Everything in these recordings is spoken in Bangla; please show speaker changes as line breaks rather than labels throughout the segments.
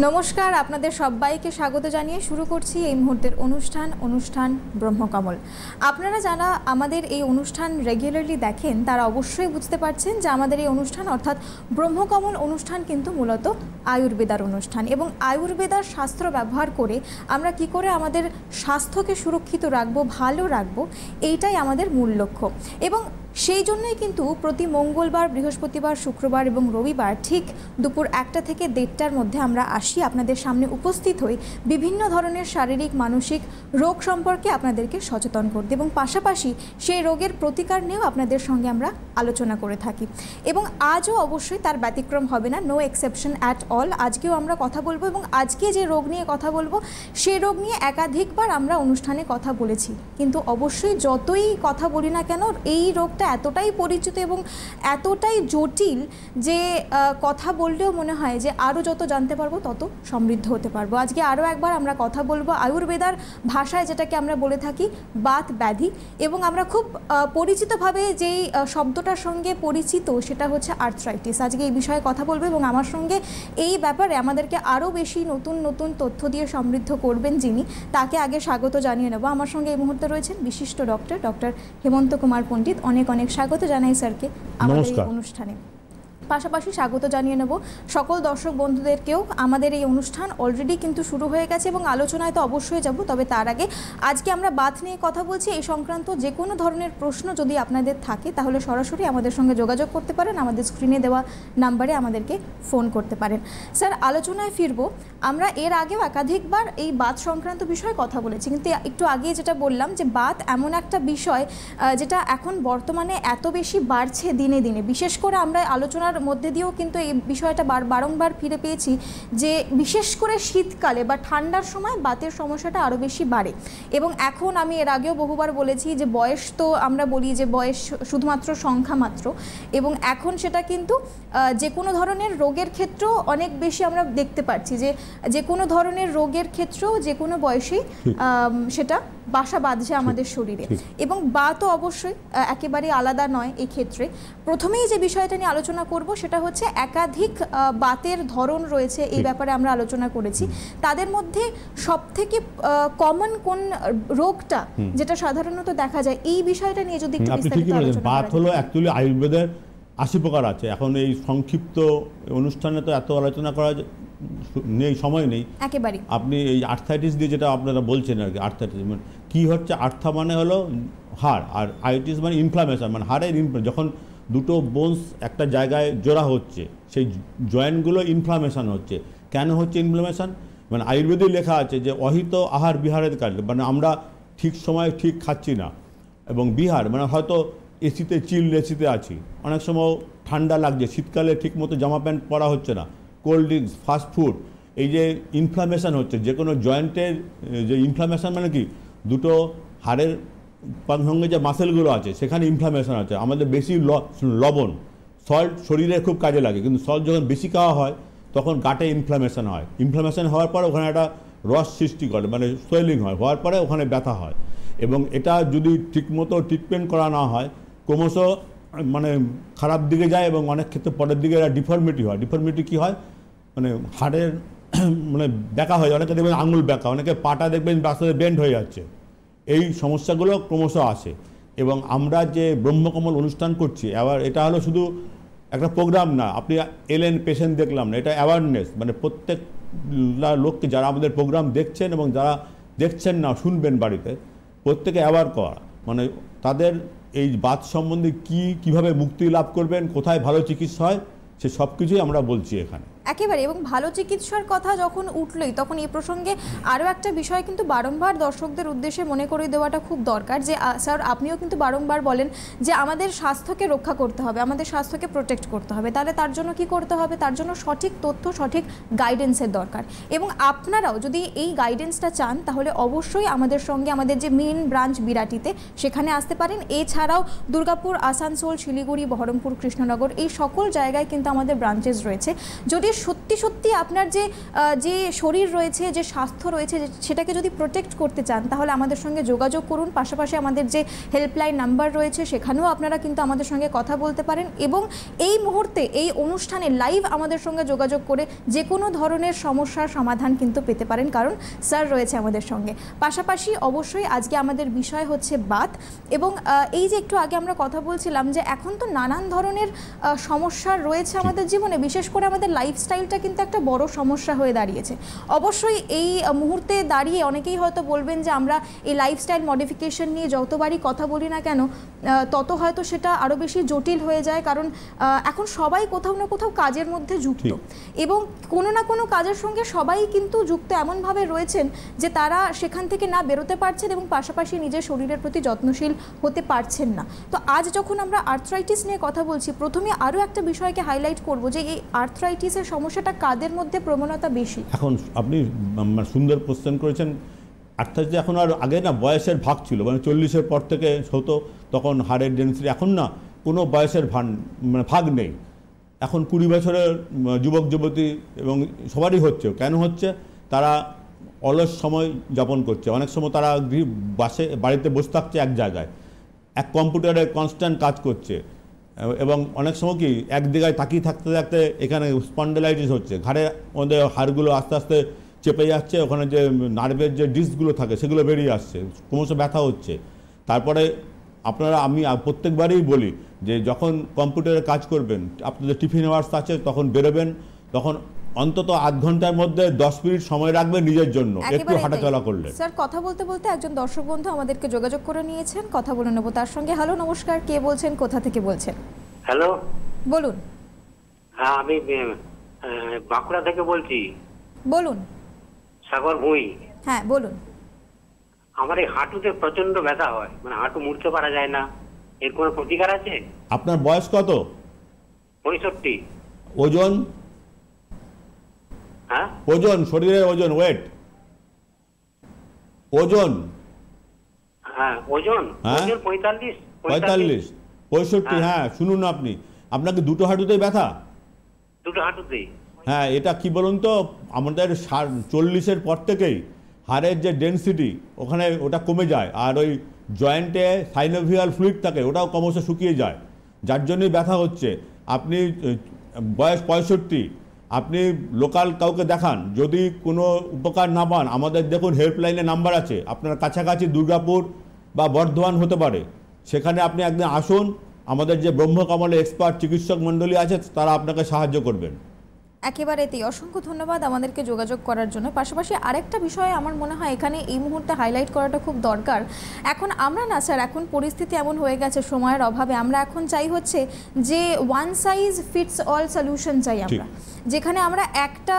নমস্কার, আপনাদের সবাইকে স্বাগত জানিয়ে শুরু করছি এই মুহূর্তের অনুষ্ঠান ব্রহ্মকমল। আপনারা যারা আমাদের এই অনুষ্ঠান রেগুলারলি দেখেন তারা অবশ্যই বুঝতে পারছেন যে আমাদের এই অনুষ্ঠান অর্থাৎ ব্রহ্মকমল অনুষ্ঠান কিন্তু মূলত আয়ুর্বেদার অনুষ্ঠান, এবং আয়ুর্বেদার শাস্ত্র ব্যবহার করে আমরা কি করে আমাদের স্বাস্থ্যকে সুরক্ষিত রাখবো, ভালো রাখবো, এইটাই আমাদের মূল লক্ষ্য। এবং সেই জন্যই কিন্তু প্রতি মঙ্গলবার, বৃহস্পতিবার, শুক্রবার এবং রবিবার ঠিক দুপুর 1টা থেকে 1:30টার মধ্যে আমরা আসি, আপনাদের সামনে উপস্থিত হই বিভিন্ন ধরনের শারীরিক মানসিক রোগ সম্পর্কে আপনাদেরকে সচেতন করতে, এবং পাশাপাশি সেই রোগের প্রতিকার নিয়েও আপনাদের সঙ্গে আমরা আলোচনা করে থাকি। এবং আজও অবশ্যই তার ব্যতিক্রম হবে না, নো এক্সেপশন অ্যাট অল। আজকেও আমরা কথা বলবো, এবং আজকে যে রোগ নিয়ে কথা বলবো সেই রোগ নিয়ে একাধিকবার আমরা অনুষ্ঠানে কথা বলেছি, কিন্তু অবশ্যই যতই কথা বলি না কেন এই রোগটা এতটাই পরিচিত এবং এতটাই জটিল যে কথা বললেও মনে হয় যে আরও যত জানতে পারবো তত সমৃদ্ধ হতে পারবো। আজকে আরও একবার আমরা কথা বলবো আয়ুর্বেদার ভাষায় যেটাকে আমরা বলে থাকি বাত ব্যাধি, এবং আমরা খুব পরিচিতভাবে যেই শব্দটার সঙ্গে পরিচিত সেটা হচ্ছে আর্থ্রাইটিস। আজকে এই বিষয়ে কথা বলবো, এবং আমার সঙ্গে এই ব্যাপারে আমাদেরকে আরও বেশি নতুন নতুন তথ্য দিয়ে সমৃদ্ধ করবেন যিনি, তাকে আগে স্বাগত জানিয়ে নেব। আমার সঙ্গে এই মুহূর্তে রয়েছেন বিশিষ্ট ডক্টর হেমন্ত কুমার পণ্ডিত। অনেক স্বাগত জানাই স্যারকে আমাদের এই অনুষ্ঠানে। পাশাপাশি স্বাগত জানিয়ে নেব সকল দর্শক বন্ধুদেরকেও। আমাদের এই অনুষ্ঠান অলরেডি কিন্তু শুরু হয়ে গেছে এবং আলোচনায় তো অবশ্যই যাব, তবে তার আগে আজকে আমরা বাত নিয়ে কথা বলছি। এই সংক্রান্ত যে কোনো ধরনের প্রশ্ন যদি আপনাদের থাকে তাহলে সরাসরি আমাদের সঙ্গে যোগাযোগ করতে পারেন, আমাদের স্ক্রিনে দেওয়া নাম্বারে আমাদেরকে ফোন করতে পারেন। স্যার, আলোচনায় ফিরবো। আমরা এর আগেও একাধিকবার এই বাত সংক্রান্ত বিষয়ে কথা বলেছি, কিন্তু একটু আগে যেটা বললাম যে বাত এমন একটা বিষয় যেটা এখন বর্তমানে এত বেশি বাড়ছে দিনে দিনে। বিশেষ করে আমরা আলোচনার মধ্যে দিয়েও কিন্তু এই বিষয়টা বারংবার ফিরে পেয়েছি যে বিশেষ করে শীতকালে বা ঠান্ডার সময় বাতের সমস্যাটা আরও বেশি বাড়ে। এবং এখন আমি এর আগেও বহুবার বলেছি যে বয়স তো আমরা বলি যে বয়স শুধুমাত্র সংখ্যা মাত্র, এবং এখন সেটা কিন্তু যে কোনো ধরনের রোগের ক্ষেত্রেও অনেক বেশি আমরা দেখতে পাচ্ছি যে কোনো ধরনের রোগের ক্ষেত্রেও যে কোনো বয়সেই সেটা বাসা বাঁধছে আমাদের শরীরে, এবং বাতও অবশ্যই একেবারে আলাদা নয়। এই ক্ষেত্রে প্রথমেই যে বিষয়টা নিয়ে আলোচনা করব সেটা হচ্ছে একাধিক বাতের ধরন রয়েছে, এই ব্যাপারে আমরা আলোচনা করেছি। তাদের মধ্যে সবথেকে কমন কোন রোগটা যেটা সাধারণত দেখা যায়, এই বিষয়টা নিয়ে যদি একটু বিস্তারিত আলোচনা করা।
বাত হলো অ্যাকচুয়ালি আয়ুর্বেদের 80 প্রকার আছে। এখন এই সংক্ষিপ্ত অনুষ্ঠানে তো এত আলোচনা করা নেই, সময় নেই
একেবারে।
আপনি এই আর্থাইটিস দিয়ে যেটা আপনারা বলছেন আর কি, আর্থাইটিস মানে কী হচ্ছে, আর্থা মানে হলো হাড়, আর আইটিস মানে ইনফ্লামেশন, মানে হাড়ের যখন দুটো বোনস একটা জায়গায় জোড়া হচ্ছে সেই জয়েন্টগুলো ইনফ্লামেশন হচ্ছে। কেন হচ্ছে ইনফ্লামেশন? মানে আয়ুর্বেদেই লেখা আছে যে অহিত আহার বিহারের কারণে, মানে আমরা ঠিক সময় ঠিক খাচ্ছি না, এবং বিহার মানে হয়তো এসিতে এসিতে আছি, অনেক সময় ঠান্ডা লাগছে, শীতকালে ঠিক মতো জামা প্যান্ট পরা হচ্ছে না, কোল্ড ড্রিঙ্কস, ফাস্টফুড, এই যে ইনফ্লামেশন হচ্ছে যে কোনো জয়েন্টের যে ইনফ্লামেশন মানে কি, দুটো হাড়ের সঙ্গে যে মাসেলগুলো আছে সেখানে ইনফ্লামেশন আছে। আমাদের বেশি লবণ, সল্ট শরীরে খুব কাজে লাগে, কিন্তু সল্ট যখন বেশি খাওয়া হয় তখন গাটে ইনফ্লামেশন হয়। ইনফ্লামেশন হওয়ার পরে ওখানে একটা রস সৃষ্টি করে, মানে সোয়েলিং হয়, হওয়ার পরে ওখানে ব্যথা হয়, এবং এটা যদি ঠিকমতো ট্রিটমেন্ট করা না হয় ক্রমশ মানে খারাপ দিকে যায়, এবং অনেক ক্ষেত্রে পরের দিকে এরা ডিফর্মিটি হয়। ডিফর্মিটি কী হয়, মানে হাড়ের মানে ব্যাকা হয়ে যায়, অনেকে দেখবেন আঙুল ব্যাকা, অনেকে পাটা দেখবেন রাস্তাতে বেন্ড হয়ে যাচ্ছে। এই সমস্যাগুলো ক্রমশ আসে। এবং আমরা যে ব্রহ্মকমল অনুষ্ঠান করছি, এবার এটা হলো শুধু একটা প্রোগ্রাম না, আপনি এলেন পেশেন্ট দেখলাম না, এটা অ্যাওয়ারনেস, মানে প্রত্যেক লোককে যারা আমাদের প্রোগ্রাম দেখছেন এবং যারা দেখছেন না শুনবেন বাড়িতে, প্রত্যেকে অ্যাওয়ার করা, মানে তাদের এই বাত সম্বন্ধে কীভাবে মুক্তি লাভ করবেন, কোথায় ভালো চিকিৎসা হয়, সে সব কিছুই আমরা বলছি এখানে
একেবারে। এবং ভালো চিকিৎসার কথা যখন উঠলই তখন এই প্রসঙ্গে আরও একটা বিষয় কিন্তু বারংবার দর্শকদের উদ্দেশ্যে মনে করে দেওয়াটা খুব দরকার, যে স্যার আপনিও কিন্তু বারংবার বলেন যে আমাদের স্বাস্থ্যকে রক্ষা করতে হবে, আমাদের স্বাস্থ্যকে প্রোটেক্ট করতে হবে। তাহলে তার জন্য কি করতে হবে? তার জন্য সঠিক তথ্য, সঠিক গাইডেন্সের দরকার। এবং আপনারাও যদি এই গাইডেন্সটা চান তাহলে অবশ্যই আমাদের সঙ্গে আমাদের যে মেন ব্রাঞ্চ বিরাটিতে সেখানে আসতে পারেন। এছাড়াও দুর্গাপুর, আসানসোল, শিলিগুড়ি, বহরমপুর, কৃষ্ণনগর এই সকল জায়গায় কিন্তু আমাদের ব্রাঞ্চেস রয়েছে। যদি সত্যি সত্যি আপনার যে শরীর রয়েছে, যে স্বাস্থ্য রয়েছে, সেটাকে যদি প্রোটেক্ট করতে চান তাহলে আমাদের সঙ্গে যোগাযোগ করুন। পাশাপাশি আমাদের যে হেল্পলাইন নাম্বার রয়েছে সেখানেও আপনারা কিন্তু আমাদের সঙ্গে কথা বলতে পারেন, এবং এই মুহূর্তে এই অনুষ্ঠানে লাইভ আমাদের সঙ্গে যোগাযোগ করে যে কোনো ধরনের সমস্যার সমাধান কিন্তু পেতে পারেন, কারণ স্যার রয়েছে আমাদের সঙ্গে। পাশাপাশি অবশ্যই আজকে আমাদের বিষয় হচ্ছে বাত, এবং এই যে একটু আগে আমরা কথা বলছিলাম যে এখন তো নানান ধরনের সমস্যা রয়েছে আমাদের জীবনে, বিশেষ করে আমাদের লাইফস্টাইলটা কিন্তু একটা বড় সমস্যা হয়ে দাঁড়িয়েছে। অবশ্যই এই মুহূর্তে দাঁড়িয়ে অনেকেই হয়তো বলবেন যে আমরা এই লাইফস্টাইল মডিফিকেশন নিয়ে যতবারই কথা বলি না কেন তত হয়তো সেটা আরও বেশি জটিল হয়ে যায়, কারণ এখন সবাই কোথাও না কোথাও কাজের মধ্যে যুক্ত, এবং কোনো না কোনো কাজের সঙ্গে সবাই কিন্তু যুক্ত এমনভাবে রয়েছেন যে তারা সেখান থেকে না বেরোতে পারছেন এবং পাশাপাশি নিজের শরীরের প্রতি যত্নশীল হতে পারছেন না। তো আজ যখন আমরা আর্থ্রাইটিস নিয়ে কথা বলছি, প্রথমে আরও একটা বিষয়কে হাইলাইট করব যে এই আর্থ্রাইটিসের সমস্যাটা কাদের মধ্যে প্রবণতা বেশি।
এখন আপনি সুন্দর কোশ্চেন করেছেন। আর্থ্রাইটিস এখন আর আগে না বয়সের ভাগ ছিল, মানে 40-এর পর থেকে হতো, তখন হাড়ের ডেন্সিটি। এখন না কোনো বয়সের ভাগ নেই। এখন 20 বছরের যুবক যুবতী এবং সবারই হচ্ছে। কেন হচ্ছে? তারা অলস সময় যাপন করছে। অনেক সময় তারা বাড়িতে বসে থাকছে এক জায়গায়, এক কম্পিউটারে কনস্ট্যান্ট কাজ করছে, এবং অনেক সময় কি এক জায়গায় তাকিয়ে থাকতে থাকতে এখানে স্পন্ডেলাইটিস হচ্ছে, ঘাড়ে আমাদের হাড়গুলো আস্তে আস্তে চেপে যাচ্ছে, ওখানে যে নার্ভের যে ডিস্কগুলো থাকে সেগুলো বেরিয়ে আসছে, ক্রমশ ব্যথা হচ্ছে। তারপরে আমি প্রত্যেকবারই বলি যে যখন কম্পিউটারে কাজ করবেন, আপনাদের টিফিন আওয়ার্স আছে, তখন বেরোবেন, তখন অন্তত আধ ঘন্টার মধ্যে 10 মিনিট সময় রাখবেন নিজের জন্য, একটু হাঁটাচলা করলে।
স্যার, কথা বলতে বলতে একজন দর্শক বন্ধু আমাদেরকে যোগাযোগ করে নিয়েছেন, কথা বলে নেব তার সঙ্গে। হ্যালো, নমস্কার, কে বলছেন, কোথা থেকে বলছেন?
হ্যালো,
বলুন।
হ্যাঁ, আমি বাঁকুড়া থেকে বলছি।
বলুন।
সাগর ভুঁই।
হ্যাঁ, বলুন।
আমার এই হাঁটুতে প্রচন্ড ব্যথা হয়, মানে হাঁটু মুড়তে পারা যায় না। এর কোনো প্রতিকার আছে?
আপনার বয়স কত?
65।
ওজন?
হ্যাঁ,
ওজন, শরীরের ওজন, ওয়েট, ওজন?
হ্যাঁ, ওজন 45।
65, হ্যাঁ। শুনুন, আপনাকে দুটো হাঁটুতেই ব্যথা?
দুটো হাঁটুতেই।
হ্যাঁ, এটা কি বলুন তো, আমাদের 40-এর পর থেকেই হাড়ের যে ডেন্সিটি ওটা কমে যায়, আর ওই জয়েন্টে সাইনোভিয়াল ফ্লুইড থাকে, ওটাও ক্রমশ শুকিয়ে যায়, যার জন্যই ব্যথা হচ্ছে। আপনি বয়স 65, আপনি লোকাল কাউকে দেখান, যদি কোনো উপকার না পান, আমাদের দেখুন হেল্পলাইনে নাম্বার আছে, আপনার কাছাকাছি দুর্গাপুর বা বর্ধমান হতে পারে, সেখানে আপনি একদিন আসুন, আমাদের যে ব্রহ্মকমলে এক্সপার্ট চিকিৎসক মণ্ডলী আছে তারা আপনাকে সাহায্য করবেন।
একেবারেতেই অসংখ্য ধন্যবাদ আমাদেরকে যোগাযোগ করার জন্য। পাশাপাশি আরেকটা বিষয় আমার মনে হয় এখানে এই মুহূর্তে হাইলাইট করাটা খুব দরকার। এখন আমরা না স্যার, এখন পরিস্থিতি এমন হয়ে গেছে সময়ের অভাবে, আমরা এখন চাই হচ্ছে যে one size fits all solution চাই আমরা, যেখানে আমরা একটা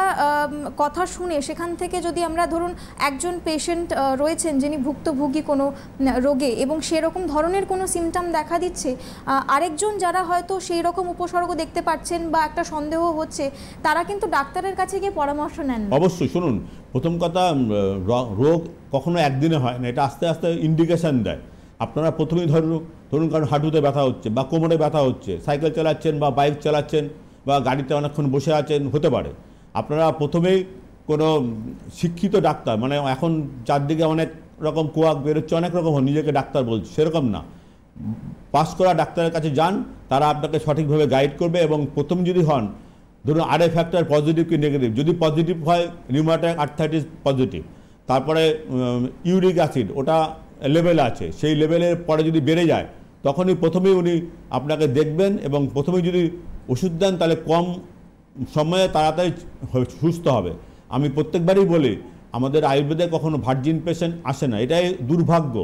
কথা শুনে সেখান থেকে যদি আমরা ধরুন একজন পেশেন্ট রয়েছেন যিনি ভুক্তভোগী কোনো রোগে এবং সেরকম ধরনের কোনো সিমটম দেখা দিচ্ছে, আরেকজন যারা হয়তো সেই রকম উপসর্গ দেখতে পাচ্ছেন বা একটা সন্দেহ হচ্ছে, তারা কিন্তু ডাক্তারের কাছে গিয়ে পরামর্শ নেন।
অবশ্যই। শুনুন, প্রথম কথা, রোগ কখনো একদিনে হয় না, এটা আস্তে আস্তে ইন্ডিকেশন দেয়। আপনারা প্রথমেই ধরুন কারণ হাঁটুতে ব্যথা হচ্ছে বা কোমরে ব্যথা হচ্ছে, সাইকেল চালাচ্ছেন বা বাইক চালাচ্ছেন বা গাড়িতে অনেকক্ষণ বসে আছেন, হতে পারে। আপনারা প্রথমেই কোনো শিক্ষিত ডাক্তার, মানে এখন চারদিকে অনেক রকম কোয়াক বেরোচ্ছে, অনেক রকম নিজেকে ডাক্তার বলছে, সেরকম না, পাস করা ডাক্তারের কাছে যান, তারা আপনাকে সঠিকভাবে গাইড করবে। এবং প্রথম যদি হন, ধরুন আরএ ফ্যাক্টর পজিটিভ কি নেগেটিভ, যদি পজিটিভ হয় রিউমাটয়েড আর্থ্রাইটিস পজিটিভ, তারপরে ইউরিক অ্যাসিড ওটা লেভেল আছে, সেই লেভেলের পরে যদি বেড়ে যায় তখনই প্রথমেই উনি আপনাকে দেখবেন, এবং প্রথমেই যদি ওষুধ দেন তাহলে কম সময়ে তাড়াতাড়ি সুস্থ হবে। আমি প্রত্যেকবারই বলি, আমাদের আয়ুর্বেদে কখনো ভার্জিন পেশেন্ট আসে না, এটাই দুর্ভাগ্য।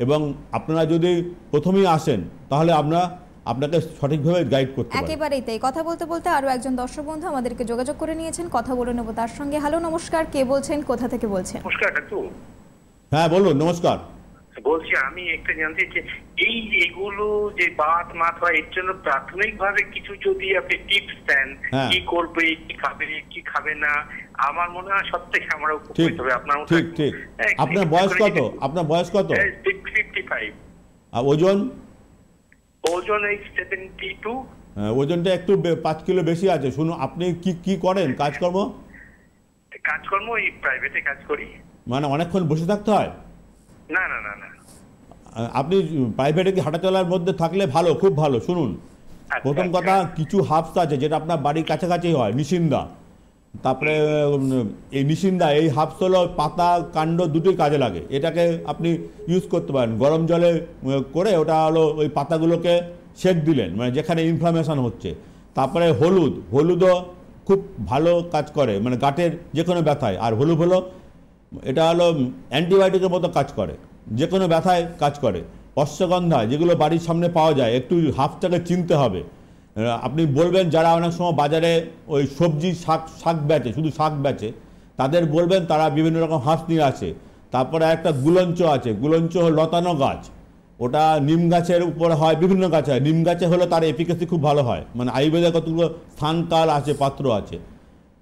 এবং আপনারা যদি প্রথমেই আসেন তাহলে আপনাকে সঠিকভাবে গাইড করতে পারি।
একেবারেই তাই। কথা বলতে বলতে আরও একজন দর্শক বন্ধু আমাদেরকে যোগাযোগ করে নিয়েছেন, কথা বলে নেব তার সঙ্গে। হ্যালো, নমস্কার, কে বলছেন, কোথা থেকে বলছেন?
নমস্কার কাকু।
হ্যাঁ, বলুন। নমস্কার।
বলছি, আমি একটা জানতে চাই, এইগুলো যে বাত মাত হয়, এর জন্য প্রাথমিকভাবে কিছু যদি আপনি টিপস দেন, কি করবে, কি খাবে, কি খাবে না, আমার মনে হয় সব থেকে আমরা উপকৃত হবে। আপনার
ঠিক ঠিক। আপনার বয়স কত?
55।
আর ওজন?
ওজন 72।
ওজনটা একটু 5 কিলো বেশি আছে। শুনুন, আপনি কি করেন কাজকর্ম?
এই প্রাইভেটে কাজ করি।
মানে অনেকক্ষণ বসে থাকতে হয়?
না না না না।
আপনি প্রাইভেটে কি হাঁটাচলার মধ্যে থাকলে ভালো, খুব ভালো। শুনুন, প্রথম কথা, কিছু হার্বস আছে যেটা আপনার বাড়ির কাছাকাছি হয়, নিশিন্দা। তারপরে এই নিশিন্দা, এই হার্বস হলো পাতা কাণ্ড দুটোই কাজে লাগে। এটাকে আপনি ইউজ করতে পারেন গরম জলে করে, ওটা হলো ওই পাতাগুলোকে সেক দিলেন, মানে যেখানে ইনফ্লামেশন হচ্ছে। তারপরে হলুদও খুব ভালো কাজ করে, মানে গাঁটের যে কোনো ব্যথায়। আর হলুদ হলো, এটা হলো অ্যান্টিবায়োটিকের মতো কাজ করে, যে কোনো ব্যথায় কাজ করে। অশ্বগন্ধা, যেগুলো বাড়ির সামনে পাওয়া যায়, একটু হাফটাকে চিনতে হবে। আপনি বলবেন যারা অনেক সময় বাজারে ওই সবজি শাক বেচে, শুধু শাক বেচে, তাদের বলবেন তারা বিভিন্ন রকম হাঁস নিয়ে আসে। তারপরে একটা গুলঞ্চ আছে, গুলঞ্চ হল লতানো গাছ, ওটা নিম গাছের উপরে হয়, বিভিন্ন গাছে হয়। নিম গাছে হলে তার এফিকেসি খুব ভালো হয়, মানে আয়ুর্বেদে কতগুলো স্থানকাল আছে, পাত্র আছে।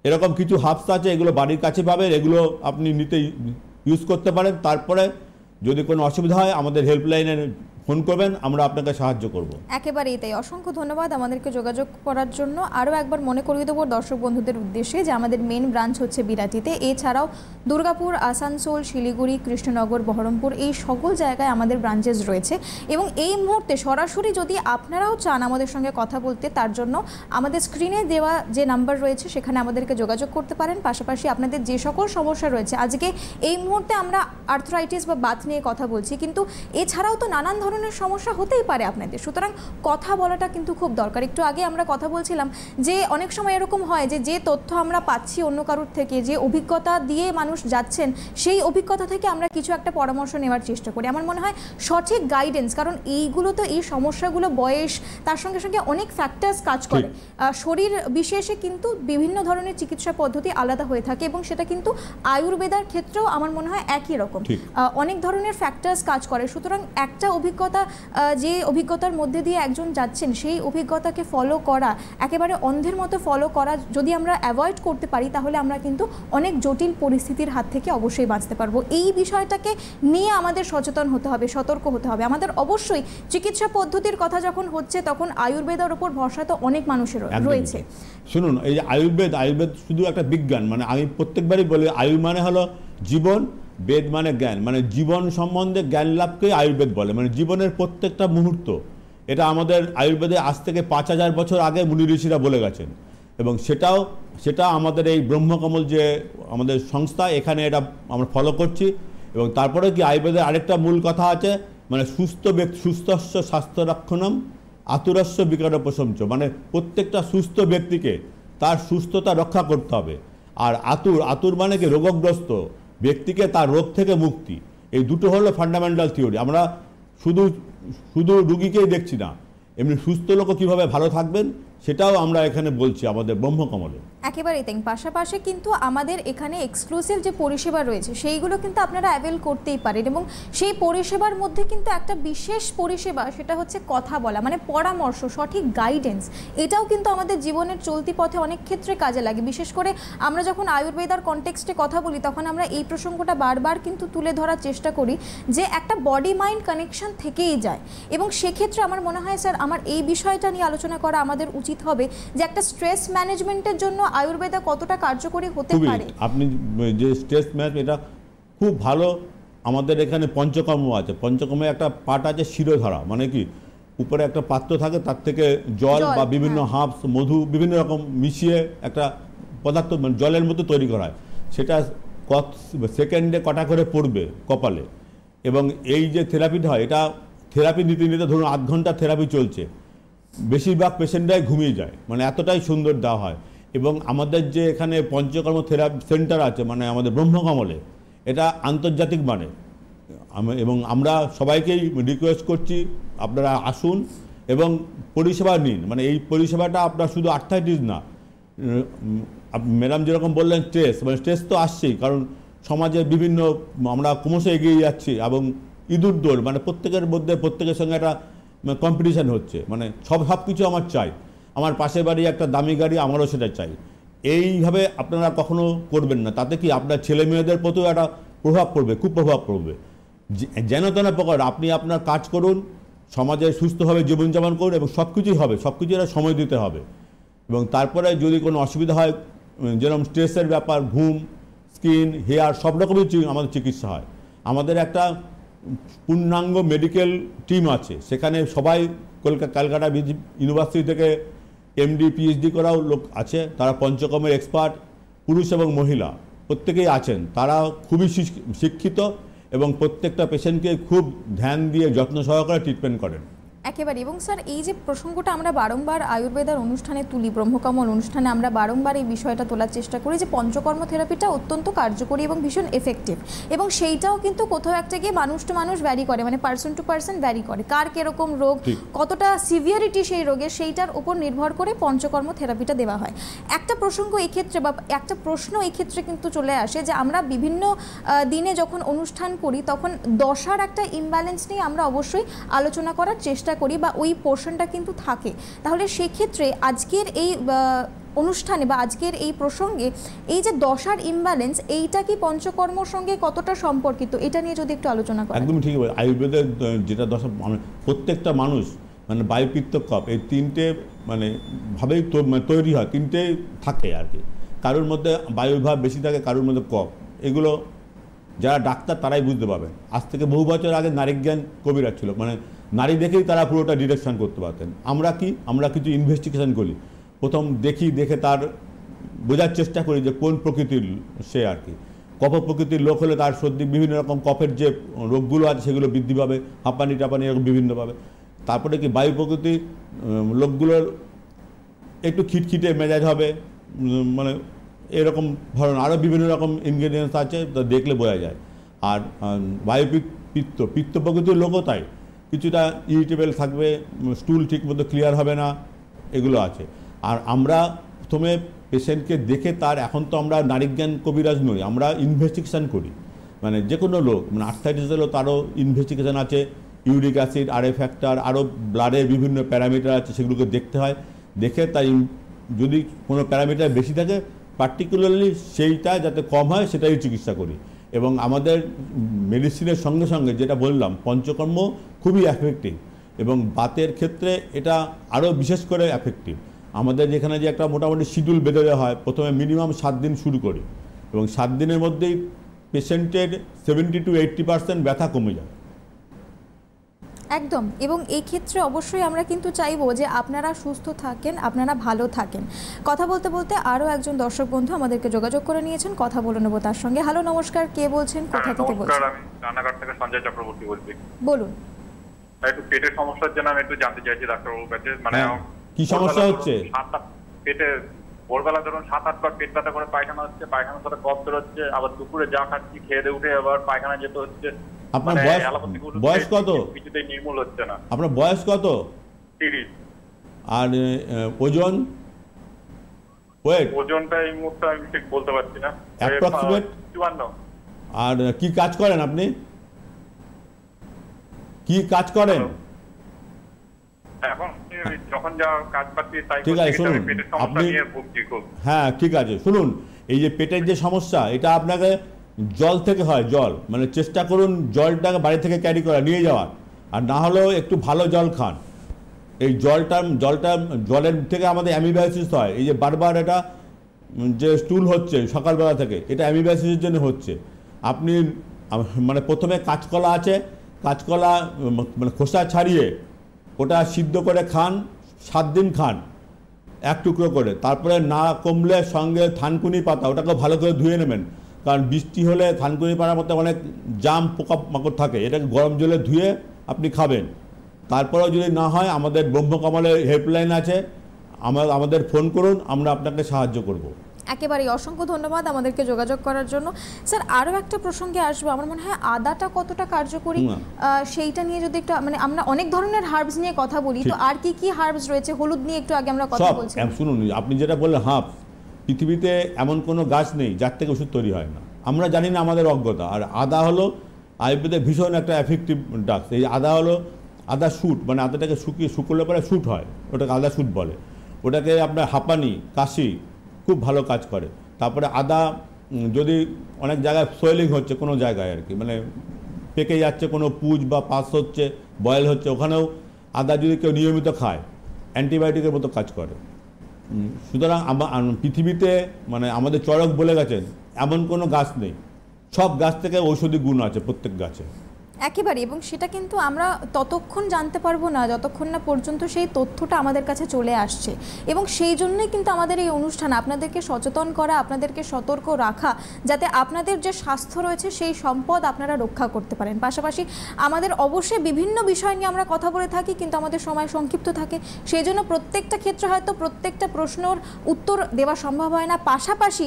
এরকম কিছু হার্বস আছে, এগুলো বাড়ির কাছে পাবেন, এগুলো আপনি নিতে ইউজ করতে পারেন। তারপরে যদি কোনো অসুবিধা হয় আমাদের হেল্পলাইনে ফোন করবেন, আমরা আপনাকে সাহায্য করব।
একেবারেই তাই। অসংখ্য ধন্যবাদ আমাদেরকে যোগাযোগ করার জন্য। আরও একবার মনে করিয়ে দেবো দর্শক বন্ধুদের উদ্দেশ্যে যে আমাদের মেন ব্রাঞ্চ হচ্ছে বিরাটিতে। এছাড়াও দুর্গাপুর, আসানসোল, শিলিগুড়ি, কৃষ্ণনগর, বহরমপুর, এই সকল জায়গায় আমাদের ব্রাঞ্চেস রয়েছে। এবং এই মুহূর্তে সরাসরি যদি আপনারাও চান আমাদের সঙ্গে কথা বলতে, তার জন্য আমাদের স্ক্রিনে দেওয়া যে নাম্বার রয়েছে সেখানে আমাদেরকে যোগাযোগ করতে পারেন। পাশাপাশি আপনাদের যে সকল সমস্যা রয়েছে, আজকে এই মুহূর্তে আমরা আর্থ্রাইটিস বা বাত নিয়ে কথা বলছি, কিন্তু এছাড়াও তো নানান ধরনের সমস্যা হতেই পারে আপনাদের। সুতরাং কথা বলাটা কিন্তু খুব দরকার। একটু আগে আমরা কথা বলছিলাম যে অনেক সময় এরকম হয় যে তথ্য আমরা পাচ্ছি অন্য কারোর থেকে, যে অভিজ্ঞতা দিয়ে মানুষ যাচ্ছেন, সেই অভিজ্ঞতা থেকে আমরা কিছু একটা পরামর্শ নেওয়ার চেষ্টা করি। আমার মনে হয় সঠিক গাইডেন্স, কারণ এইগুলো তো, এই সমস্যাগুলো বয়স, তার সঙ্গে সঙ্গে অনেক ফ্যাক্টরস কাজ করে। শরীর বিশেষে কিন্তু বিভিন্ন ধরনের চিকিৎসা পদ্ধতি আলাদা হয়ে থাকে, এবং সেটা কিন্তু আয়ুর্বেদার ক্ষেত্রেও আমার মনে হয় একই রকম। অনেক ধরনের ফ্যাক্টরস কাজ করে। সুতরাং একটা যে অভিজ্ঞতার মধ্যে দিয়ে একজন যাচ্ছেন, সেই অভিজ্ঞতাকে ফলো করা, একেবারে অন্ধের মতো ফলো করা যদি আমরা অ্যাভয়েড করতে পারি, তাহলে আমরা কিন্তু অনেক জটিল পরিস্থিতির হাত থেকে অবশ্যই বাঁচতে পারবো। এই বিষয়টাকে নিয়ে আমাদের সচেতন হতে হবে, সতর্ক হতে হবে। আমাদের অবশ্যই চিকিৎসা পদ্ধতির কথা যখন হচ্ছে, তখন আয়ুর্বেদের উপর ভরসা তো অনেক মানুষের রয়েছে।
শুনুন, এই যে আয়ুর্বেদ শুধু একটা বিজ্ঞান, মানে আমি প্রত্যেকবারই বলি, আয়ু মানে হলো জীবন, বেদ মানে জ্ঞান, মানে জীবন সম্বন্ধে জ্ঞান লাভকে আয়ুর্বেদ বলে। মানে জীবনের প্রত্যেকটা মুহূর্ত, এটা আমাদের আয়ুর্বেদে আজ থেকে 5000 বছর আগে মুনি ঋষিরা বলে গেছেন। এবং সেটা আমাদের এই ব্রহ্মকমল যে আমাদের সংস্থা, এখানে এটা আমরা ফলো করছি। এবং তারপরে কি আয়ুর্বেদের আরেকটা মূল কথা আছে, মানে সুস্থস্য স্বাস্থ্য রক্ষণম আতুরস্য বিকারোপশমচ, মানে প্রত্যেকটা সুস্থ ব্যক্তিকে তার সুস্থতা রক্ষা করতে হবে। আর আতুর মানে কি রোগগ্রস্ত ব্যক্তিকে তার রোগ থেকে মুক্তি। এই দুটো হলো ফান্ডামেন্টাল থিওরি। আমরা শুধু রুগীকেই দেখছি না, এমনি সুস্থ লোকও কীভাবে ভালো থাকবেন সেটাও আমরা এখানে বলছি আমাদের ব্রহ্মকমলে।
একেবারেই তাই। পাশাপাশি কিন্তু আমাদের এখানে এক্সক্লুসিভ যে পরিষেবা রয়েছে, সেইগুলো কিন্তু আপনারা অ্যাভেল করতেই পারেন। এবং সেই পরিষেবার মধ্যে কিন্তু একটা বিশেষ পরিষেবা, সেটা হচ্ছে কথা বলা, মানে পরামর্শ, সঠিক গাইডেন্স। এটাও কিন্তু আমাদের জীবনের চলতি পথে অনেক ক্ষেত্রে কাজে লাগে। বিশেষ করে আমরা যখন আয়ুর্বেদার কনটেক্সটে কথা বলি, তখন আমরা এই প্রসঙ্গটা বারবার কিন্তু তুলে ধরার চেষ্টা করি যে একটা বডি মাইন্ড কানেকশন থেকেই যায়। এবং সেক্ষেত্রে আমার মনে হয় স্যার, আমার এই বিষয়টা নিয়ে আলোচনা করা আমাদের উচিত হবে যে একটা স্ট্রেস ম্যানেজমেন্টের জন্য আয়ুর্বেদা কতটা কার্যকরী হতে পারে।
আপনি যে স্ট্রেস ম্যানেজ, এটা খুব ভালো। আমাদের এখানে পঞ্চকর্ম আছে, পঞ্চকর্মে একটা পার্ট আছে শিরোধারা, মানে কি উপরে একটা পাত্র থাকে, তার থেকে জল বা বিভিন্ন হার্বস, মধু, বিভিন্ন রকম মিশিয়ে একটা পদার্থ, মানে জলের মতো তৈরি করা হয়। সেটা সেকেন্ডে কটা করে পড়বে কপালে। এবং এই যে থেরাপিটা হয়, এটা থেরাপি নিতে নিতে ধরুন 8 ঘন্টা থেরাপি চলছে, বেশিরভাগ পেশেন্টরাই ঘুমিয়ে যায়, মানে এতটাই সুন্দর দেওয়া হয়। এবং আমাদের যে এখানে পঞ্চকর্ম থেরাপি সেন্টার আছে, মানে আমাদের ব্রহ্মকমলে, এটা আন্তর্জাতিক মানে। এবং আমরা সবাইকেই রিকোয়েস্ট করছি আপনারা আসুন এবং পরিষেবা নিন। মানে এই পরিষেবাটা আপনার শুধু আর্থ্রাইটিস না, ম্যাডাম যেরকম বললেন স্ট্রেস, মানে স্ট্রেস তো আসছেই, কারণ সমাজে বিভিন্ন আমরা ক্রমশ এগিয়ে যাচ্ছি এবং ইঁদুর দৌড়, মানে প্রত্যেকের মধ্যে প্রত্যেকের সঙ্গে একটা কম্পিটিশান হচ্ছে। মানে সব কিছু আমার চাই, আমার পাশের বাড়ি একটা দামি গাড়ি, আমারও সেটা চাই। এইভাবে আপনারা কখনো করবেন না, তাতে কি আপনার ছেলে মেয়েদের প্রতিও একটা প্রভাব পড়বে, খুব প্রভাব পড়বে। যেন তেন প্রকার আপনি আপনার কাজ করুন, সমাজে সুস্থভাবে জীবনযাপন করুন এবং সব কিছুই হবে, সব কিছু এরা সময় দিতে হবে। এবং তারপরে যদি কোনো অসুবিধা হয়, যেরকম স্ট্রেসের ব্যাপার, ঘুম, স্কিন, হেয়ার, সব রকমই আমাদের চিকিৎসা হয়। আমাদের একটা পূর্ণাঙ্গ মেডিকেল টিম আছে, সেখানে সবাই ক্যালকাটা ইউনিভার্সিটি থেকে এমডি পিএইচডি করাও লোক আছে, তারা পঞ্চকর্মের এক্সপার্ট, পুরুষ এবং মহিলা প্রত্যেকেই আছেন। তারা খুবই শিক্ষিত এবং প্রত্যেকটা পেশেন্টকে খুব ধ্যান দিয়ে যত্ন সহকারে ট্রিটমেন্ট করেন।
একেবারে। এবং স্যার, এই যে প্রসঙ্গটা আমরা বারংবার আয়ুর্বেদার অনুষ্ঠানে তুলি, ব্রহ্মকমল অনুষ্ঠানে আমরা বারংবার এই বিষয়টা তোলার চেষ্টা করি যে পঞ্চকর্ম থেরাপিটা অত্যন্ত কার্যকরী এবং ভীষণ এফেক্টিভ, এবং সেইটাও কিন্তু কোথাও একটা গিয়ে মানুষ টু মানুষ ভ্যারি করে, মানে পার্সন টু পার্সন ভ্যারি করে, কার কিরকম রোগ, কতটা সিভিয়ারিটি সেই রোগের, সেইটার উপর নির্ভর করে পঞ্চকর্ম থেরাপিটা দেওয়া হয়। একটা প্রসঙ্গ এই ক্ষেত্রে বা একটা প্রশ্ন এই ক্ষেত্রে কিন্তু চলে আসে যে আমরা বিভিন্ন দিনে যখন অনুষ্ঠান করি তখন দশার একটা ইমব্যালেন্স নিয়ে আমরা অবশ্যই আলোচনা করার চেষ্টা করি বা ওই পোর্শনটা কিন্তু থাকে। তাহলে সেক্ষেত্রে আজকের এই অনুষ্ঠানে বা আজকের এই প্রসঙ্গে এই যে দশার ইমব্যালেন্স, এইটা কি পঞ্চকর্মর সঙ্গে কতটা সম্পর্কিত, এটা নিয়ে যদি একটু আলোচনা করেন।
একদম ঠিক বলে। আয়ুর্বেদের যেটা দশা, প্রত্যেকটা মানুষ মানে বায়ু, পিত্ত, কফ, এই তিনটে মানে ভাবেই তৈরি হয়, তিনটে থাকে আর কি। কারোর মধ্যে বায়ুভাব বেশি থাকে, কারোর মধ্যে কফ। এগুলো যারা ডাক্তার তারাই বুঝতে পারবেন। আজ থেকে বহু বছর আগে নারীজ্ঞান কবিরাজ ছিল, মানে নারী দেখেই তারা পুরোটা ডিরেকশন করতে পারতেন। আমরা কিছু ইনভেস্টিগেশন করি, প্রথম দেখে তার বোঝার চেষ্টা করি যে কোন প্রকৃতির সে আর কি। কফ প্রকৃতির লোক হলে তার সর্দি, বিভিন্ন রকম কফের যে রোগগুলো আছে সেগুলো বৃদ্ধি পাবে, হাঁপানি টাপানি এরকম বিভিন্নভাবে। তারপরে কি বায়ু প্রকৃতির লোকগুলোর একটু খিটখিটে মেজাজ হবে, মানে এরকম ধরুন আরও বিভিন্ন রকম ইনগ্রেডিয়েন্টস আছে, তো দেখলে বোঝা যায়। আর বায়ু পিত্ত প্রকৃতির লোকও তাই, কিছুটা ইরিটেবল থাকবে, স্টুল ঠিক মতো ক্লিয়ার হবে না, এগুলো আছে। আর আমরা প্রথমে পেশেন্টকে দেখে তার, এখন তো আমরা নারীজ্ঞান কবিরাজ নই, আমরা ইনভেস্টিগেশন করি। মানে যে কোনো লোক, মানে আর্থ্রাইটিস হলেও তারও ইনভেস্টিগেশন আছে, ইউরিক অ্যাসিড, আরএ ফ্যাক্টর, আরও ব্লাডের বিভিন্ন প্যারামিটার আছে, সেগুলোকে দেখতে হয়। দেখে তাই যদি কোনো প্যারামিটার বেশি থাকে, পার্টিকুলারলি সেইটা যাতে কম হয় সেটাই চিকিৎসা করি। এবং আমাদের মেডিসিনের সঙ্গে সঙ্গে যেটা বললাম, পঞ্চকর্ম খুবই এফেক্টিভ, এবং বাতের ক্ষেত্রে এটা আরও বিশেষ করে এফেক্টিভ। আমাদের যেখানে যে একটা মোটামুটি শিডিউল বেঁধে দেওয়া হয়, প্রথমে মিনিমাম 7 দিন শুরু করি, এবং 7 দিনের মধ্যেই পেশেন্টের 70 to 80% ব্যথা কমে যায়।
একদম। এবং এই ক্ষেত্রে অবশ্যই আমরা কিন্তু চাইবো যে আপনারা সুস্থ থাকেন, আপনারা ভালো থাকেন। কথা বলতে বলতে আরও একজন দর্শক বন্ধু আমাদেরকে যোগাযোগ করে নিয়েছেন, কথা বলে নেবো তার সঙ্গে। হ্যালো, নমস্কার, কে বলছেন, কোথা থেকে বলছেন?
আমি রানাঘাট থেকে সঞ্জয় চক্রবর্তী বলছি।
বলুন।
একটু পেটের সমস্যার জন্য আমি একটু জানতে চাইছি ডাক্তারবাবুর কাছে, মানে
কি সমস্যা হচ্ছে?
পেটে ভোরবেলা ধরুন 7-8 বার পেট ব্যথা করে পায়খানা হচ্ছে, পায়খানার সাথে কফ বেরোচ্ছে, আবার দুপুরে যা খাচ্ছি খেয়ে দিয়ে উঠে আবার পায়খানা যেতে হচ্ছে।
আপনার বয়স কত?
কিছুতেই নির্মূল হচ্ছে না।
আপনার বয়স কত?
30।
আর ওজন, ওয়েট?
ওজনটা এই মুহূর্তে আমি ঠিক বলতে পারছি না।
অ্যাপ্রক্সিমেট
54।
আর কি কাজ করেন আপনি? কি কাজ করেন?
এখন যখন যা কাজ পাচ্ছি তাই
ঠিক আছে, শুনুন আপনি, হ্যাঁ ঠিক আছে, শুনুন, এই যে পেটের যে সমস্যা, এটা আপনাকে জল থেকে হয়, জল, মানে চেষ্টা করুন জলটাকে বাড়ি থেকে ক্যারি করা, নিয়ে যাওয়ার। আর না হলেও একটু ভালো জল খান। এই জলের থেকে আমাদের অ্যামিবায়োসিস হয়। এই যে বারবার এটা যে স্টুল হচ্ছে সকালবেলা থেকে, এটা অ্যামিবায়োসিসের জন্য হচ্ছে। আপনি মানে প্রথমে কাঁচকলা আছে, কাঁচকলা মানে খোসা ছাড়িয়ে ওটা সিদ্ধ করে খান, 7 দিন খান 1 টুকরো করে। তারপরে না কমলে সঙ্গে থানকুনি পাতা, ওটাকে ভালো করে ধুয়ে নেবেন, কারণ বৃষ্টি হলে থানকুনি পাতার মধ্যে অনেক জাম পোকামাকড় থাকে, এটাকে গরম জলে ধুয়ে আপনি খাবেন। তারপরেও যদি না হয়, আমাদের ব্রহ্মকমলের হেল্পলাইন আছে, আমাদের ফোন করুন, আমরা আপনাকে সাহায্য করব।
একেবারেই অসংখ্য ধন্যবাদ আমাদেরকে যোগাযোগ করার জন্য। স্যার, আরও একটা প্রসঙ্গে আসবো, আমার মনে হয় আদাটা কতটা কার্যকরী সেইটা নিয়ে যদি একটু, মানে আমরা অনেক ধরনের হার্বস নিয়ে কথা বলি, তো আর কি কি হার্বস রয়েছে? হলুদ নিয়ে একটু আগে আমরা কথা বলছি।
শুনুন, আপনি যেটা বললেন হার্বস, পৃথিবীতে এমন কোনো গাছ নেই যার থেকে ওষুধ তৈরি হয় না। আমরা জানি না, আমাদের অজ্ঞতা। আর আদা হলো আয়ুর্বেদে ভীষণ একটা এফেক্টিভ ড্রাগস। এই আদা হলো আদা শুট, মানে আদাটাকে শুকোলে পরে শুট হয়, ওটাকে আদা শুট বলে। ওটাকে আপনার হাঁপানি, কাশি খুব ভালো কাজ করে। তারপরে আদা যদি অনেক জায়গায় সোয়েলিং হচ্ছে কোনো জায়গায় আর কি, মানে পেকে যাচ্ছে, কোনো পুজ বা পাস হচ্ছে, বয়েল হচ্ছে, ওখানেও আদা যদি কেউ নিয়মিত খায় অ্যান্টিবায়োটিকের মতো কাজ করে। সুতরাং পৃথিবীতে মানে আমাদের চরক বলে গেছেন এমন কোনো গাছ নেই, সব গাছ থেকে ঔষধি গুণ আছে প্রত্যেক গাছে।
একেবারে, এবং সেটা কিন্তু আমরা ততক্ষণ জানতে পারবো না যতক্ষণ না পর্যন্ত সেই তথ্যটা আমাদের কাছে চলে আসছে। এবং সেই জন্যই কিন্তু আমাদের এই অনুষ্ঠান, আপনাদেরকে সচেতন করা, আপনাদেরকে সতর্ক রাখা, যাতে আপনাদের যে স্বাস্থ্য রয়েছে সেই সম্পদ আপনারা রক্ষা করতে পারেন। পাশাপাশি আমাদের অবশ্যই বিভিন্ন বিষয় নিয়ে আমরা কথা বলে থাকি, কিন্তু আমাদের সময় সংক্ষিপ্ত থাকে, সেই জন্য প্রত্যেকটা ক্ষেত্রে হয়তো প্রত্যেকটা প্রশ্নের উত্তর দেওয়া সম্ভব হয় না। পাশাপাশি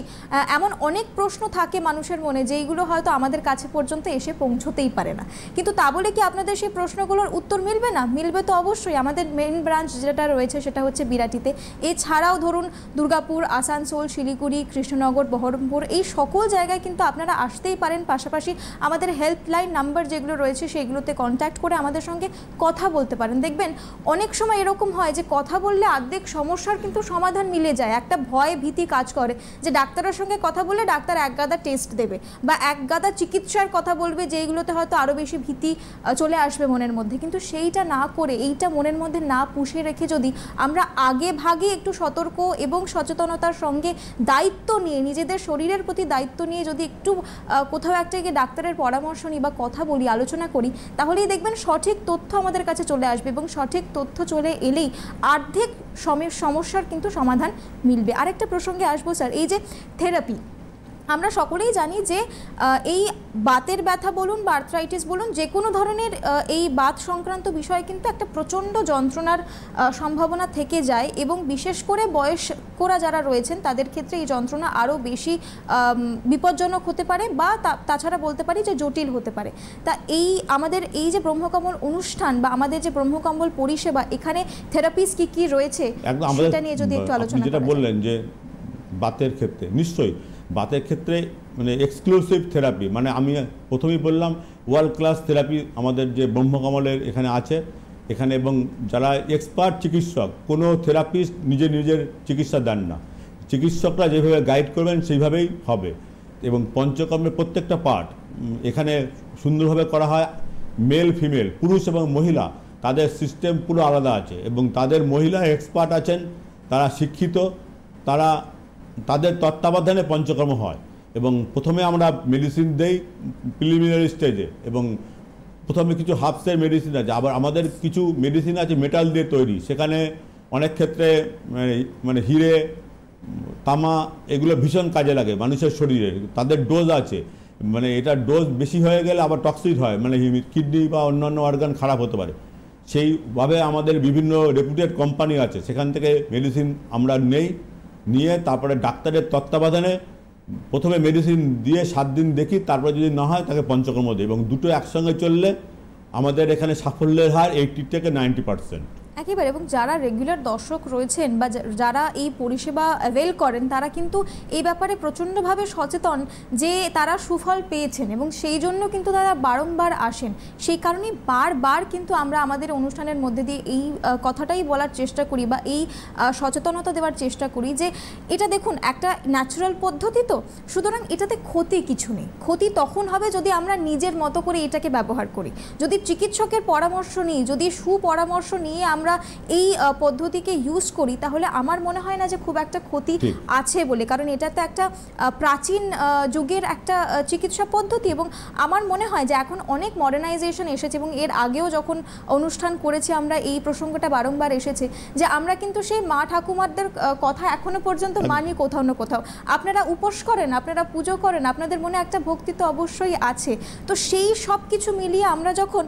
এমন অনেক প্রশ্ন থাকে মানুষের মনে যেইগুলো হয়তো আমাদের কাছে পর্যন্ত এসে পৌঁছতেই পারে না, কিন্তু তা বলে কি আপনাদের সেই প্রশ্নগুলোর উত্তর মিলবে না? মিলবে তো অবশ্যই। আমাদের মেইন ব্রাঞ্চ যেটা রয়েছে সেটা হচ্ছে বিরাটিতে। এছাড়াও ধরুন দুর্গাপুর, আসানসোল, শিলিগুড়ি, কৃষ্ণনগর, বহরমপুর, এই সকল জায়গায় কিন্তু আপনারা আসতেই পারেন। পাশাপাশি আমাদের হেল্পলাইন নাম্বার যেগুলো রয়েছে সেইগুলোতে কন্ট্যাক্ট করে আমাদের সঙ্গে কথা বলতে পারেন। দেখবেন অনেক সময় এরকম হয় যে কথা বললে অর্ধেক সমস্যার কিন্তু সমাধান মিলে যায়। একটা ভয় ভীতি কাজ করে যে ডাক্তারের সঙ্গে কথা বলে ডাক্তার এক গাদা টেস্ট দেবে বা এক গাদা চিকিৎসার কথা বলবে, যেইগুলোতে হয়তো আরও বেশি ভীতি চলে আসবে মনের মধ্যে। কিন্তু সেইটা না করে, এইটা মনের মধ্যে না পুষে রেখে যদি আমরা আগে ভাগে একটু সতর্ক এবং সচেতনতার সঙ্গে দায়িত্ব নিয়ে, নিজেদের শরীরের প্রতি দায়িত্ব নিয়ে যদি একটু কোথাও একটা গিয়ে ডাক্তারের পরামর্শ নিই বা কথা বলি, আলোচনা করি, তাহলেই দেখবেন সঠিক তথ্য আমাদের কাছে চলে আসবে এবং সঠিক তথ্য চলে এলেই অর্ধেক সমস্যার কিন্তু সমাধান মিলবে। আরেকটা প্রসঙ্গে আসবো স্যার, এই যে থেরাপি, আমরা সকলেই জানি যে এই বাতের ব্যথা বলুন বা আর্থ্রাইটিস বলুন, যে কোনো ধরনের এই বাত সংক্রান্ত বিষয়ে কিন্তু একটা প্রচণ্ড যন্ত্রণার সম্ভাবনা থেকে যায় এবং বিশেষ করে বয়স্করা যারা রয়েছেন তাদের ক্ষেত্রে এই যন্ত্রণা আরও বেশি বিপজ্জনক হতে পারে বা তাছাড়া বলতে পারি যে জটিল হতে পারে। তা আমাদের এই যে ব্রহ্মকমল অনুষ্ঠান বা আমাদের যে ব্রহ্মকমল পরিষেবা, এখানে থেরাপিস কি কি রয়েছে সেটা নিয়ে যদি একটু আলোচনা
যেটা বললেন যে বাতের ক্ষেত্রে, নিশ্চয়ই বাতের ক্ষেত্রে মানে এক্সক্লুসিভ থেরাপি, মানে আমি প্রথমেই বললাম ওয়ার্ল্ড ক্লাস থেরাপি আমাদের যে ব্রহ্মকমলের এখানে আছে এখানে, এবং যারা এক্সপার্ট চিকিৎসক, কোনো থেরাপিস্ট নিজের চিকিৎসা দেন না, চিকিৎসকরা যেভাবে গাইড করবেন সেইভাবেই হবে। এবং পঞ্চকর্মের প্রত্যেকটা পার্ট এখানে সুন্দরভাবে করা হয়। মেল ফিমেল, পুরুষ এবং মহিলা, তাদের সিস্টেম পুরো আলাদা আছে এবং তাদের মহিলা এক্সপার্ট আছেন, তারা শিক্ষিত, তাদের তত্ত্বাবধানে পঞ্চকর্ম হয়। এবং প্রথমে আমরা মেডিসিন দেই প্রিলিমিনারি স্টেজে, এবং প্রথমে কিছু হার্বসের মেডিসিন আছে, আবার আমাদের কিছু মেডিসিন আছে মেটাল দিয়ে তৈরি, সেখানে অনেক ক্ষেত্রে মানে হিরে, তামা এগুলো ভীষণ কাজে লাগে মানুষের শরীরে, তাদের ডোজ আছে, মানে এটা ডোজ বেশি হয়ে গেলে আবার টক্সিক হয়, মানে কিডনি বা অন্যান্য অর্গান খারাপ হতে পারে। সেইভাবে আমাদের বিভিন্ন রেপুটেড কোম্পানি আছে, সেখান থেকে মেডিসিন আমরা নিয়ে তারপরে ডাক্তারের তত্ত্বাবধানে প্রথমে মেডিসিন দিয়ে 7 দিন দেখি, তারপরে যদি না হয় তাকে পঞ্চকর্ম দিই, এবং দুটো একসঙ্গে চললে আমাদের এখানে সাফল্যের হার 80 থেকে 90%।
একেবারে। এবং যারা রেগুলার দর্শক রয়েছেন বা যারা এই পরিষেবা অ্যাভেল করেন তারা কিন্তু এই ব্যাপারে প্রচণ্ডভাবে সচেতন যে তারা সুফল পেয়েছেন এবং সেই জন্য কিন্তু তারা বারংবার আসেন। সেই কারণেই বারবার কিন্তু আমরা আমাদের অনুষ্ঠানের মধ্যে দিয়ে এই কথাটাই বলার চেষ্টা করি বা এই সচেতনতা দেওয়ার চেষ্টা করি যে এটা দেখুন একটা ন্যাচারাল পদ্ধতি, তো সুতরাং এটাতে ক্ষতি কিছু নেই। ক্ষতি তখন হবে যদি আমরা নিজের মতো করে এটাকে ব্যবহার করি, যদি চিকিৎসকের পরামর্শ নিই, যদি সুপরামর্শ নিয়ে আমরা এই পদ্ধতিকে ইউজ করি, তাহলে আমার মনে হয় না যে খুব একটা ক্ষতি আছে বলে, কারণ এটা তো একটা প্রাচীন যুগের একটা চিকিৎসা পদ্ধতি। এবং আমার মনে হয় যে এখন অনেক মডার্নাইজেশন এসেছে এবং এর আগেও যখন অনুষ্ঠান করেছি আমরা এই প্রসঙ্গটা বারংবার এসেছে যে আমরা কিন্তু সেই মা ঠাকুমাদের কথা এখনো পর্যন্ত মানি কোথাও না কোথাও। আপনারা উপোস করেন, আপনারা পুজো করেন, আপনাদের মনে একটা ভক্তি তো অবশ্যই আছে। তো সেই সব কিছু মিলিয়ে আমরা যখন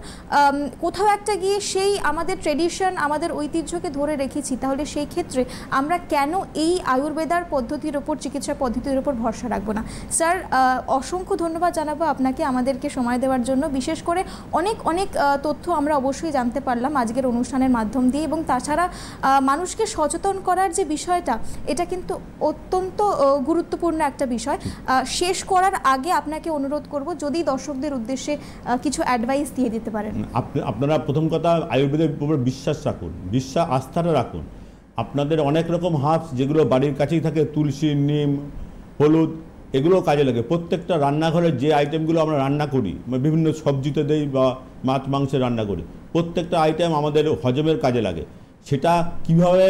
কোথাও একটা গিয়ে সেই আমাদের ট্রেডিশন, আমাদের ঐতিহ্যকে ধরে রেখেছি, তাহলে সেই ক্ষেত্রে আমরা কেন এই আয়ুর্বেদার পদ্ধতির ওপর, চিকিৎসা পদ্ধতির ওপর ভরসা রাখবো না? স্যার, অসংখ্য ধন্যবাদ জানাবো আপনাকে আমাদেরকে সময় দেওয়ার জন্য। বিশেষ করে অনেক তথ্য আমরা অবশ্যই জানতে পারলাম আজকের অনুষ্ঠানের মাধ্যম দিয়ে, এবং তাছাড়া মানুষকে সচেতন করার যে বিষয়টা, এটা কিন্তু অত্যন্ত গুরুত্বপূর্ণ একটা বিষয়। শেষ করার আগে আপনাকে অনুরোধ করব যদি দর্শকদের উদ্দেশ্যে কিছু অ্যাডভাইস দিয়ে দিতে পারেন।
আপনারা প্রথম কথা আয়ুর্বেদের উপর বিশ্বাস রাখুন, আস্থাটা রাখুন। আপনাদের অনেক রকম হার্বস যেগুলো বাড়ির কাছেই থাকে, তুলসী, নিম, হলুদ, এগুলো কাজে লাগে। প্রত্যেকটা রান্নাঘরে যে আইটেমগুলো আমরা রান্না করি, বিভিন্ন সবজিতে দেই বা মাছ মাংসে রান্না করি, প্রত্যেকটা আইটেম আমাদের হজমের কাজে লাগে, সেটা কিভাবে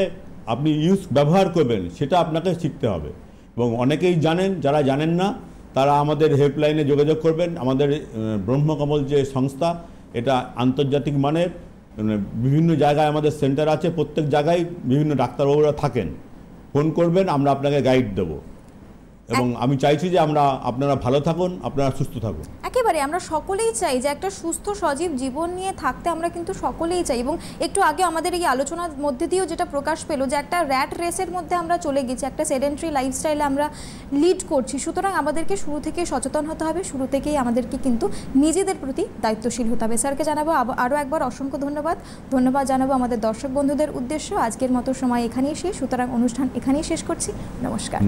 আপনি ব্যবহার করবেন সেটা আপনাকে শিখতে হবে। এবং অনেকেই জানেন, যারা জানেন না তারা আমাদের হেল্পলাইনে যোগাযোগ করবেন। আমাদের ব্রহ্মকমল যে সংস্থা, এটা আন্তর্জাতিক মানের, বিভিন্ন জায়গায় আমাদের সেন্টার আছে, প্রত্যেক জায়গায় বিভিন্ন ডাক্তারবাবুরা থাকেন। ফোন করবেন, আমরা আপনাকে গাইড দেবো। এবং আমি চাইছি যে আপনারা ভালো থাকুন, আপনারা সুস্থ থাকুন।
একেবারে আমরা সকলেই চাই যে একটা সুস্থ সজীব জীবন নিয়ে থাকতে, আমরা কিন্তু সকলেই চাই। এবং একটু আগে আমাদের এই আলোচনার মধ্যে দিয়েও যেটা প্রকাশ পেলো যে একটা র্যাট রেসের মধ্যে আমরা চলে গেছি, একটা সেডেন্টারি লাইফস্টাইলে আমরা লিড করছি। সুতরাং আমাদেরকে শুরু থেকে সচেতন হতে হবে, শুরু থেকেই আমাদেরকে কিন্তু নিজেদের প্রতি দায়িত্বশীল হতে হবে। স্যারকে জানাবো আরও একবার অসংখ্য ধন্যবাদ জানাবো আমাদের দর্শক বন্ধুদের উদ্দেশ্য। আজকের মতো সময় এখানেই শেষ, সুতরাং অনুষ্ঠান এখানেই শেষ করছি। নমস্কার।